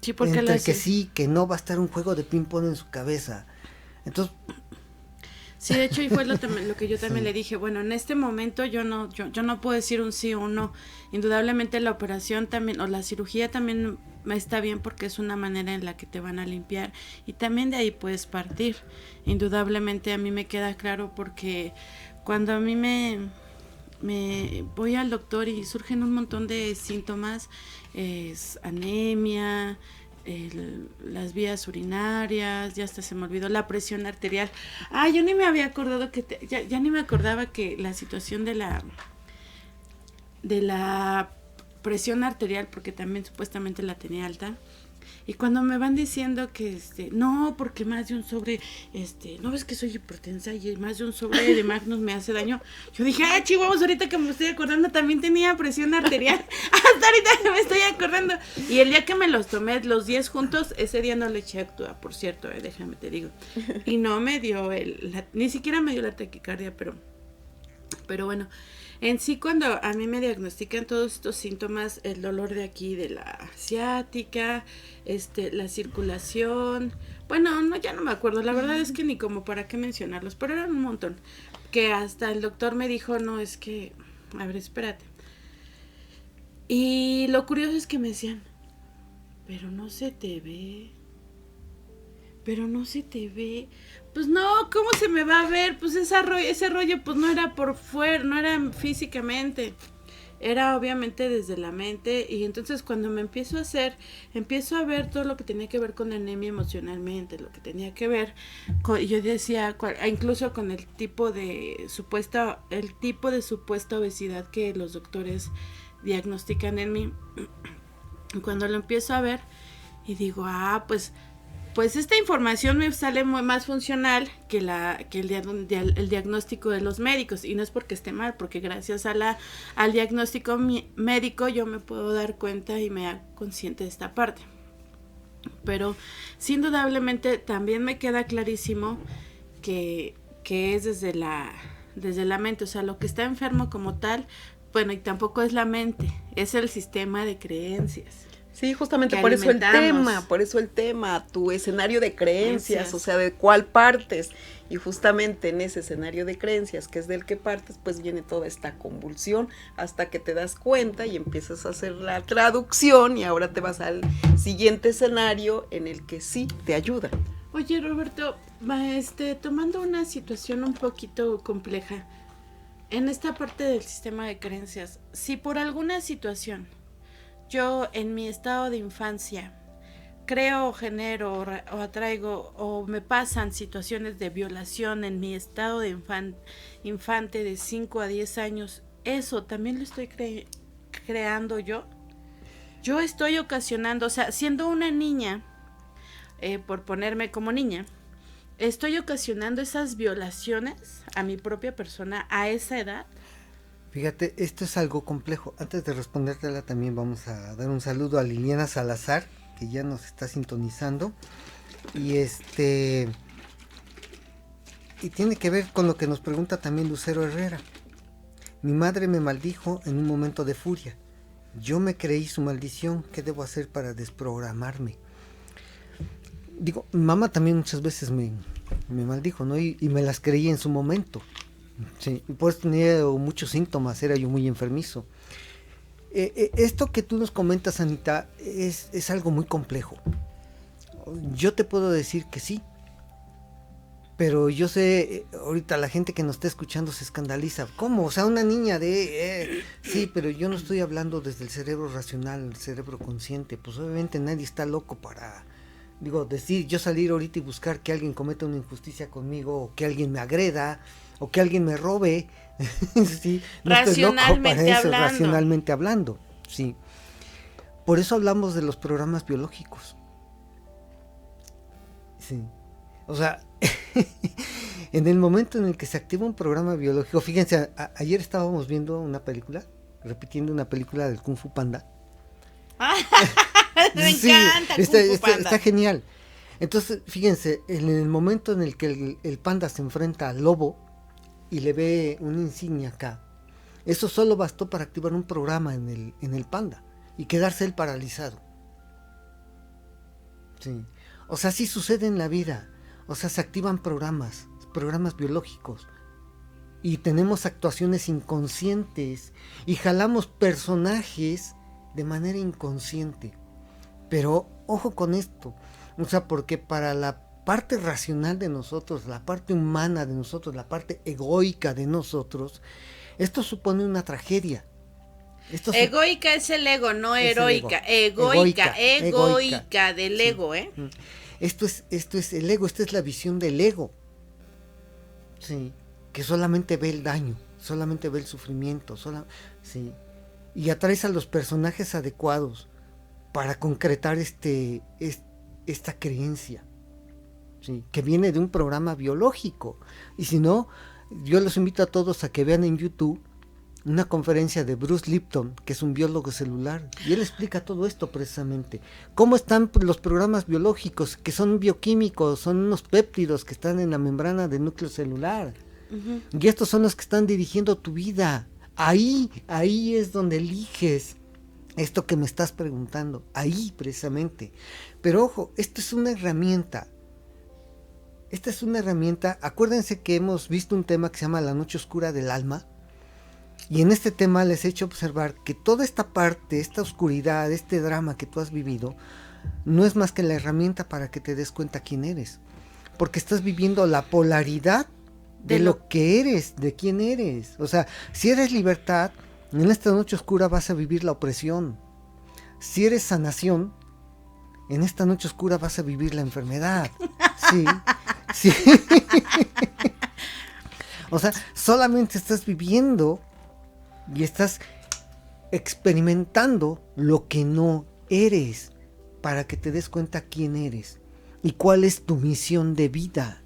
Sí, porque entre que sí, que no va a estar un juego de ping pong en su cabeza. Entonces, sí, de hecho, y fue lo que yo también le dije, bueno, en este momento yo no puedo decir un sí o un no. Indudablemente la operación también, o la cirugía también está bien porque es una manera en la que te van a limpiar y también de ahí puedes partir. Indudablemente a mí me queda claro porque cuando a mí me voy al doctor y surgen un montón de síntomas, es anemia, las vías urinarias, ya hasta se me olvidó la presión arterial. Yo ni me había acordado ya ni me acordaba que la situación de la presión arterial, porque también supuestamente la tenía alta. Y cuando me van diciendo que no, porque más de un sobre, no ves que soy hipertensa y más de un sobre de Magnus me hace daño. Yo dije, chihuahuas, ahorita que me estoy acordando también tenía presión arterial. Hasta ahorita me estoy acordando. Y el día que me los tomé, los 10 juntos, ese día no le eché Actua, por cierto, déjame te digo. Y no me dio ni siquiera me dio la taquicardia, pero bueno. En sí, cuando a mí me diagnostican todos estos síntomas, el dolor de aquí, de la ciática, la circulación, bueno, no, ya no me acuerdo, la verdad es que ni como para qué mencionarlos, pero eran un montón, que hasta el doctor me dijo, no, es que, a ver, espérate. Y lo curioso es que me decían, pero no se te ve. Pues no, ¿cómo se me va a ver? Pues ese rollo pues no era por fuera, no era físicamente, era obviamente desde la mente. Y entonces cuando me empiezo a ver todo lo que tenía que ver con anemia emocionalmente, lo que tenía que ver con, yo decía, incluso con el tipo de supuesta obesidad que los doctores diagnostican en mí, cuando lo empiezo a ver y digo, pues esta información me sale más funcional que el diagnóstico de los médicos, y no es porque esté mal, porque gracias al diagnóstico médico yo me puedo dar cuenta y me hago consciente de esta parte. Pero sí, indudablemente también me queda clarísimo que es desde la mente, o sea, lo que está enfermo como tal, bueno, y tampoco es la mente, es el sistema de creencias. Sí, justamente por eso el tema, tu escenario de creencias, o sea, de cuál partes, y justamente en ese escenario de creencias, que es del que partes, pues viene toda esta convulsión, hasta que te das cuenta y empiezas a hacer la traducción, y ahora te vas al siguiente escenario en el que sí te ayuda. Oye, Roberto, tomando una situación un poquito compleja, en esta parte del sistema de creencias, si por alguna situación yo en mi estado de infancia creo, genero o atraigo o me pasan situaciones de violación en mi estado de infante de 5 a 10 años, ¿eso también lo estoy creando yo? Yo estoy ocasionando, o sea, siendo una niña, por ponerme como niña, estoy ocasionando esas violaciones a mi propia persona a esa edad. Fíjate, esto es algo complejo. Antes de respondértela también vamos a dar un saludo a Liliana Salazar, que ya nos está sintonizando. Y tiene que ver con lo que nos pregunta también Lucero Herrera. Mi madre me maldijo en un momento de furia. Yo me creí su maldición. ¿Qué debo hacer para desprogramarme? Digo, mi mamá también muchas veces me maldijo, ¿no? Y me las creí en su momento. Sí, por eso tenía muchos síntomas, era yo muy enfermizo. Esto que tú nos comentas, Anita, es algo muy complejo. Yo te puedo decir que sí, pero yo sé, ahorita la gente que nos está escuchando se escandaliza. ¿Cómo? O sea, una niña sí, pero yo no estoy hablando desde el cerebro racional, el cerebro consciente. Pues obviamente nadie está loco para, decir, yo salir ahorita y buscar que alguien cometa una injusticia conmigo, o que alguien me agreda, o que alguien me robe. Sí, no estoy loco para eso, racionalmente hablando. Sí. Por eso hablamos de los programas biológicos. Sí. O sea, en el momento en el que se activa un programa biológico, fíjense, ayer estábamos viendo una película, repitiendo una película del Kung Fu Panda. Me encanta Kung Fu Panda. Está genial. Entonces, fíjense, en el momento en el que el panda se enfrenta al lobo y le ve una insignia acá, eso solo bastó para activar un programa en el panda y quedarse él paralizado. Sí. O sea, sí sucede en la vida. O sea, se activan programas biológicos, y tenemos actuaciones inconscientes y jalamos personajes de manera inconsciente. Pero ojo con esto, o sea, porque para la parte racional de nosotros, la parte humana de nosotros, la parte egoica de nosotros, esto supone una tragedia. Egoica es el ego, no heroica. Egoica del ego, ¿eh? Esto es el ego, esta es la visión del ego. Sí, que solamente ve el daño, solamente ve el sufrimiento, sí. Y atraes a los personajes adecuados para concretar esta creencia, sí, que viene de un programa biológico. Y si no, yo los invito a todos a que vean en YouTube una conferencia de Bruce Lipton, que es un biólogo celular, y él explica todo esto precisamente. Cómo están los programas biológicos, que son bioquímicos, son unos péptidos que están en la membrana del núcleo celular. Uh-huh. Y estos son los que están dirigiendo tu vida, Ahí es donde eliges esto que me estás preguntando, ahí precisamente. Pero ojo, esta es una herramienta. Acuérdense que hemos visto un tema que se llama La Noche Oscura del Alma. Y en este tema les he hecho observar que toda esta parte, esta oscuridad, este drama que tú has vivido, no es más que la herramienta para que te des cuenta quién eres. Porque estás viviendo la polaridad de lo que eres, de quién eres. O sea, si eres libertad, en esta noche oscura vas a vivir la opresión. Si eres sanación, en esta noche oscura vas a vivir la enfermedad. Sí. O sea, solamente estás viviendo y estás experimentando lo que no eres para que te des cuenta quién eres y cuál es tu misión de vida.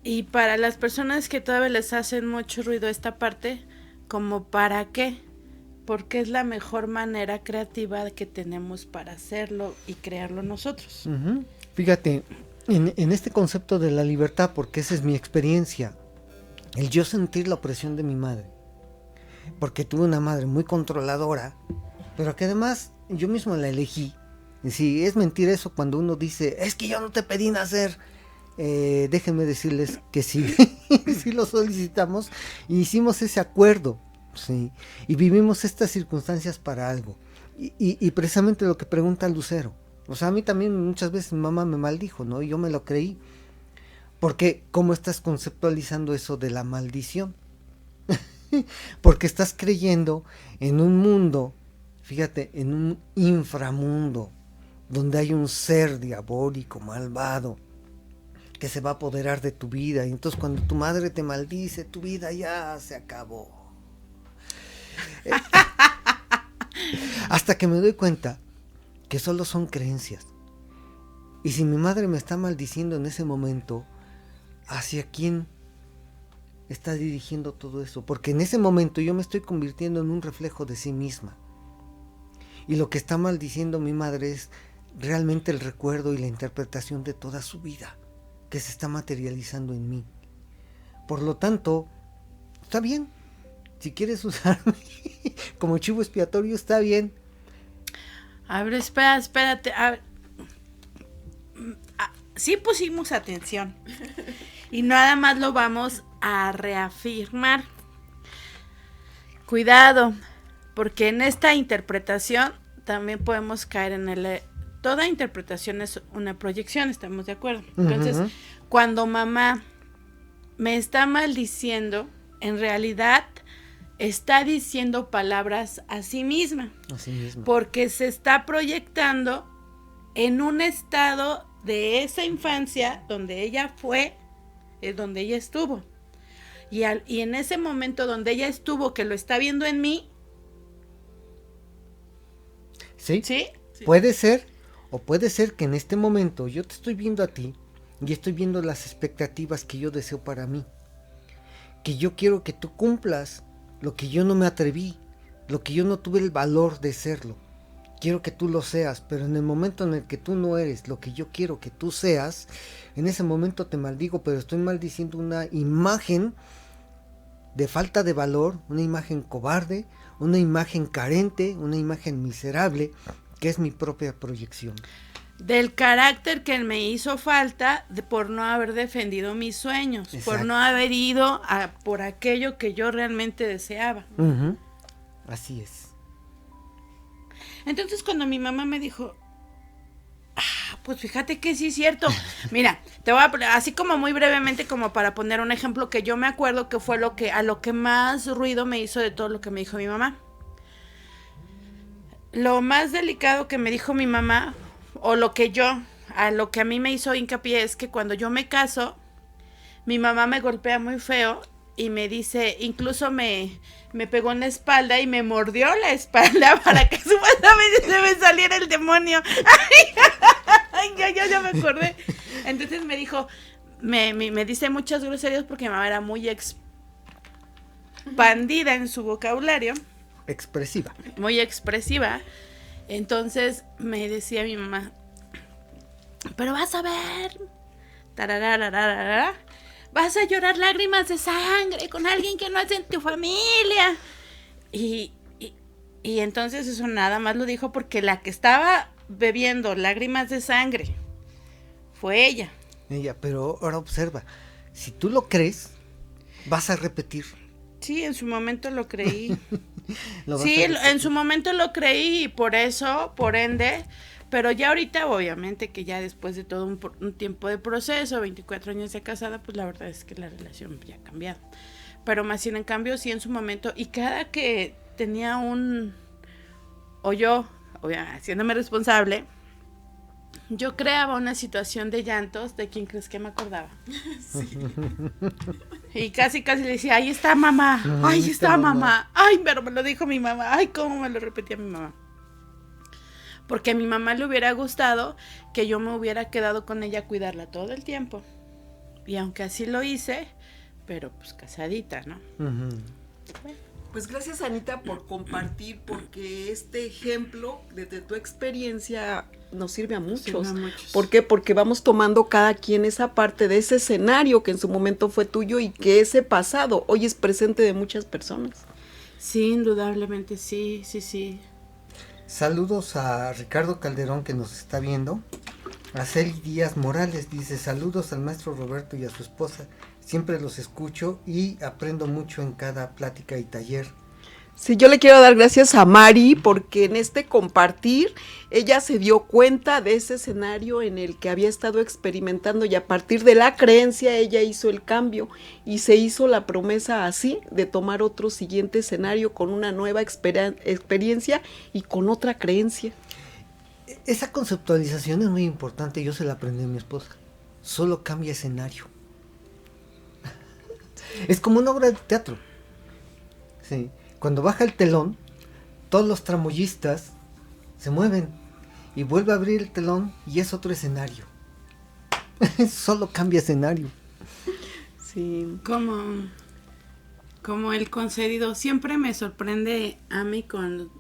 Y para las personas que todavía les hacen mucho ruido esta parte, como para qué, porque es la mejor manera creativa que tenemos para hacerlo y crearlo nosotros. Uh-huh. Fíjate, en este concepto de la libertad, porque esa es mi experiencia, el yo sentir la opresión de mi madre, porque tuve una madre muy controladora, pero que además yo mismo la elegí. Y si es mentira eso cuando uno dice, es que yo no te pedí nacer, déjenme decirles que sí, sí lo solicitamos y hicimos ese acuerdo, sí, y vivimos estas circunstancias para algo. Y precisamente lo que pregunta Lucero, o sea, a mí también muchas veces mi mamá me maldijo, ¿no? Y yo me lo creí, porque ¿cómo estás conceptualizando eso de la maldición? Porque estás creyendo en un mundo, fíjate, en un inframundo, donde hay un ser diabólico, malvado, que se va a apoderar de tu vida. Y entonces cuando tu madre te maldice, tu vida ya se acabó. Hasta que me doy cuenta que solo son creencias. Y si mi madre me está maldiciendo en ese momento, ¿hacia quién está dirigiendo todo eso? Porque en ese momento yo me estoy convirtiendo en un reflejo de sí misma. Y lo que está maldiciendo mi madre es realmente el recuerdo y la interpretación de toda su vida, que se está materializando en mí. Por lo tanto, está bien. Si quieres usarme como chivo expiatorio, está bien. A ver, espérate. A ver. Sí pusimos atención. Y nada más lo vamos a reafirmar. Cuidado, porque en esta interpretación también podemos caer en el... Toda interpretación es una proyección, ¿estamos de acuerdo? Entonces, cuando mamá me está maldiciendo, en realidad está diciendo palabras a sí misma. Así mismo. Porque se está proyectando en un estado de esa infancia donde ella fue, donde ella estuvo. Y en ese momento donde ella estuvo, que lo está viendo en mí. ¿Sí? ¿Sí? Puede ser, o puede ser que en este momento yo te estoy viendo a ti y estoy viendo las expectativas que yo deseo para mí. Que yo quiero que tú cumplas lo que yo no me atreví, lo que yo no tuve el valor de serlo. Quiero que tú lo seas, pero en el momento en el que tú no eres lo que yo quiero que tú seas, en ese momento te maldigo, pero estoy maldiciendo una imagen de falta de valor, una imagen cobarde, una imagen carente, una imagen miserable, que es mi propia proyección. Del carácter que me hizo falta por no haber defendido mis sueños. Exacto. Por no haber ido por aquello que yo realmente deseaba. Uh-huh. Así es. Entonces cuando mi mamá me dijo, pues fíjate que sí es cierto. Mira, te voy a así como muy brevemente, como para poner un ejemplo que yo me acuerdo que fue a lo que más ruido me hizo de todo lo que me dijo mi mamá. Lo más delicado que me dijo mi mamá, o a lo que a mí me hizo hincapié, es que cuando yo me caso, mi mamá me golpea muy feo y me dice, incluso me pegó en la espalda y me mordió la espalda para que supuestamente se me saliera el demonio. Ay, ya me acordé. Entonces me dijo, me dice muchas groserías porque mi mamá era muy expandida en su vocabulario. Expresiva. Muy expresiva. Entonces me decía mi mamá, pero vas a ver, tararararara, vas a llorar lágrimas de sangre con alguien que no es en tu familia. Y entonces eso nada más lo dijo porque la que estaba bebiendo lágrimas de sangre fue ella. Pero ahora observa, si tú lo crees, vas a repetir. Sí, en su momento lo creí. Sí, en su momento lo creí y por eso, por ende, pero ya ahorita obviamente que ya después de todo un tiempo de proceso, 24 años de casada, pues la verdad es que la relación ya ha cambiado. Pero más sin en cambio, sí en su momento, y cada que tenía o yo, haciéndome responsable, yo creaba una situación de llantos. ¿De quién crees que me acordaba? Sí. Y casi le decía, ahí está mamá, ahí está mamá. Ay, pero me lo dijo mi mamá, ay, cómo me lo repetía mi mamá. Porque a mi mamá le hubiera gustado que yo me hubiera quedado con ella a cuidarla todo el tiempo. Y aunque así lo hice, pero pues casadita, ¿no? Uh-huh. Pues gracias, Anita, por compartir, porque este ejemplo desde tu experiencia nos sirve a muchos. ¿Por qué? Porque vamos tomando cada quien esa parte de ese escenario que en su momento fue tuyo y que ese pasado hoy es presente de muchas personas. Sí, indudablemente, sí. Saludos a Ricardo Calderón que nos está viendo. A Celi Díaz Morales dice, saludos al maestro Roberto y a su esposa. Siempre los escucho y aprendo mucho en cada plática y taller. Sí, yo le quiero dar gracias a Mari porque en este compartir ella se dio cuenta de ese escenario en el que había estado experimentando y a partir de la creencia ella hizo el cambio y se hizo la promesa así de tomar otro siguiente escenario con una nueva experiencia y con otra creencia. Esa conceptualización es muy importante, yo se la aprendí a mi esposa. Solo cambia escenario. Es como una obra de teatro. Sí. Cuando baja el telón, todos los tramoyistas se mueven y vuelve a abrir el telón y es otro escenario. Solo cambia escenario. Sí. Como el concedido. Siempre me sorprende a mí con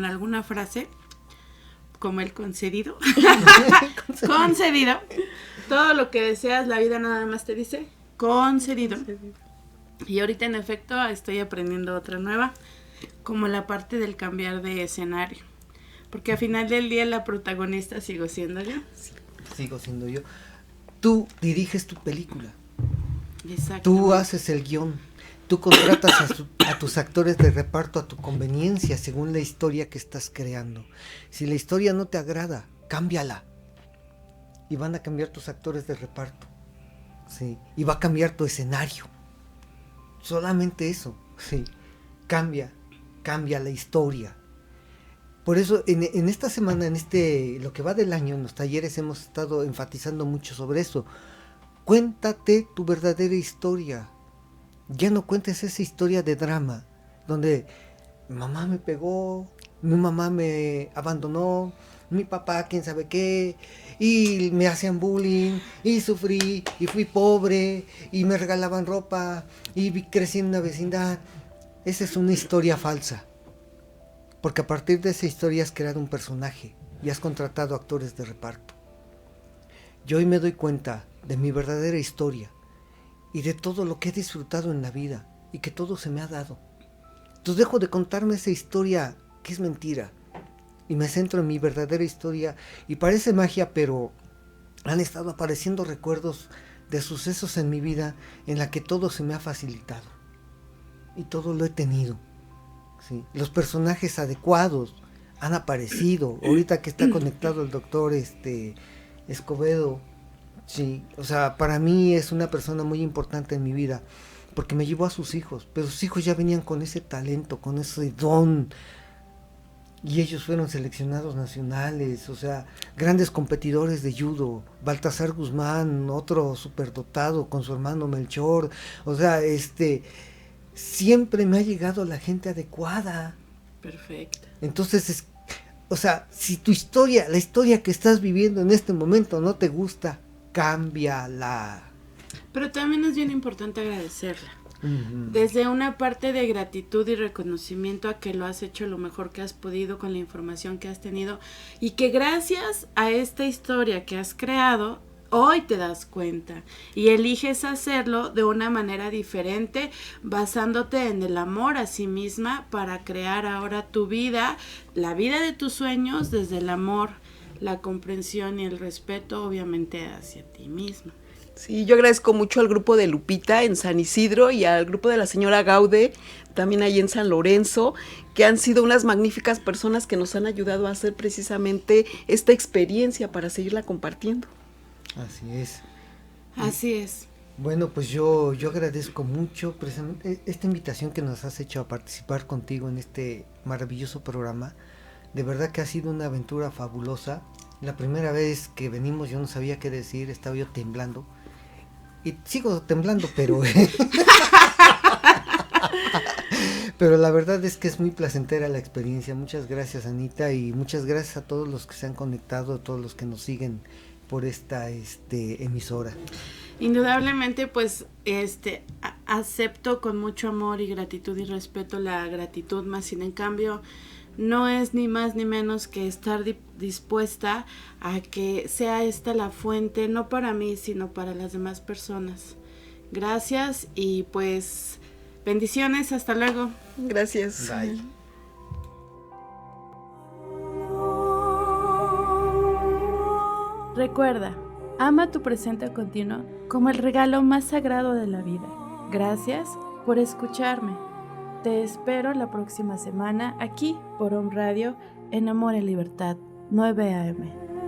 alguna frase. Como el concedido. Concedido. Todo lo que deseas, la vida nada más te dice concedido. Y ahorita en efecto estoy aprendiendo otra nueva, como la parte del cambiar de escenario. Porque al final del día la protagonista sigo siendo yo. Sí, sigo siendo yo. Tú diriges tu película. Exacto. Tú haces el guión. Tú contratas a tus actores de reparto a tu conveniencia según la historia que estás creando. Si la historia no te agrada, cámbiala. Y van a cambiar tus actores de reparto. Sí. Y va a cambiar tu escenario. Solamente eso. Sí. Cambia la historia. Por eso en esta semana, lo que va del año, en los talleres hemos estado enfatizando mucho sobre eso. Cuéntate tu verdadera historia. Ya no cuentes esa historia de drama, donde mi mamá me pegó, mi mamá me abandonó, mi papá quién sabe qué, y me hacían bullying, y sufrí, y fui pobre, y me regalaban ropa, y crecí en una vecindad. Esa es una historia falsa, porque a partir de esa historia has creado un personaje y has contratado actores de reparto. Yo hoy me doy cuenta de mi verdadera historia y de todo lo que he disfrutado en la vida y que todo se me ha dado. Entonces dejo de contarme esa historia que es mentira y me centro en mi verdadera historia, y parece magia, pero han estado apareciendo recuerdos de sucesos en mi vida en la que todo se me ha facilitado y todo lo he tenido. ¿Sí? Los personajes adecuados han aparecido. Ahorita que está conectado el doctor Escobedo, sí, o sea, para mí es una persona muy importante en mi vida, porque me llevó a sus hijos, pero sus hijos ya venían con ese talento, con ese don, y ellos fueron seleccionados nacionales, o sea, grandes competidores de judo. Baltasar Guzmán, otro superdotado con su hermano Melchor, o sea, siempre me ha llegado la gente adecuada. Perfecto. Entonces, o sea, si tu historia, la historia que estás viviendo en este momento no te gusta, cámbiala. Pero también es bien importante agradecerla. Desde una parte de gratitud y reconocimiento a que lo has hecho lo mejor que has podido con la información que has tenido, y que gracias a esta historia que has creado Hoy te das cuenta y eliges hacerlo de una manera diferente, basándote en el amor a sí misma para crear ahora tu vida, la vida de tus sueños desde el amor, la comprensión y el respeto, obviamente, hacia ti misma. Sí, yo agradezco mucho al grupo de Lupita en San Isidro y al grupo de la señora Gaude, también ahí en San Lorenzo, que han sido unas magníficas personas que nos han ayudado a hacer precisamente esta experiencia para seguirla compartiendo. Así es. Así es. Bueno, pues yo agradezco mucho precisamente esta invitación que nos has hecho a participar contigo en este maravilloso programa. De verdad que ha sido una aventura fabulosa. La primera vez que venimos yo no sabía qué decir, estaba yo temblando. Y sigo temblando, pero... pero la verdad es que es muy placentera la experiencia. Muchas gracias, Anita, y muchas gracias a todos los que se han conectado, a todos los que nos siguen por esta emisora. Indudablemente, pues, acepto con mucho amor y gratitud y respeto la gratitud, más sin en cambio, no es ni más ni menos que estar dispuesta a que sea esta la fuente, no para mí, sino para las demás personas. Gracias y pues, bendiciones, hasta luego. Gracias. Bye. Recuerda, ama tu presente continuo como el regalo más sagrado de la vida. Gracias por escucharme. Te espero la próxima semana aquí por Home Radio en Amor en Libertad, 9 AM.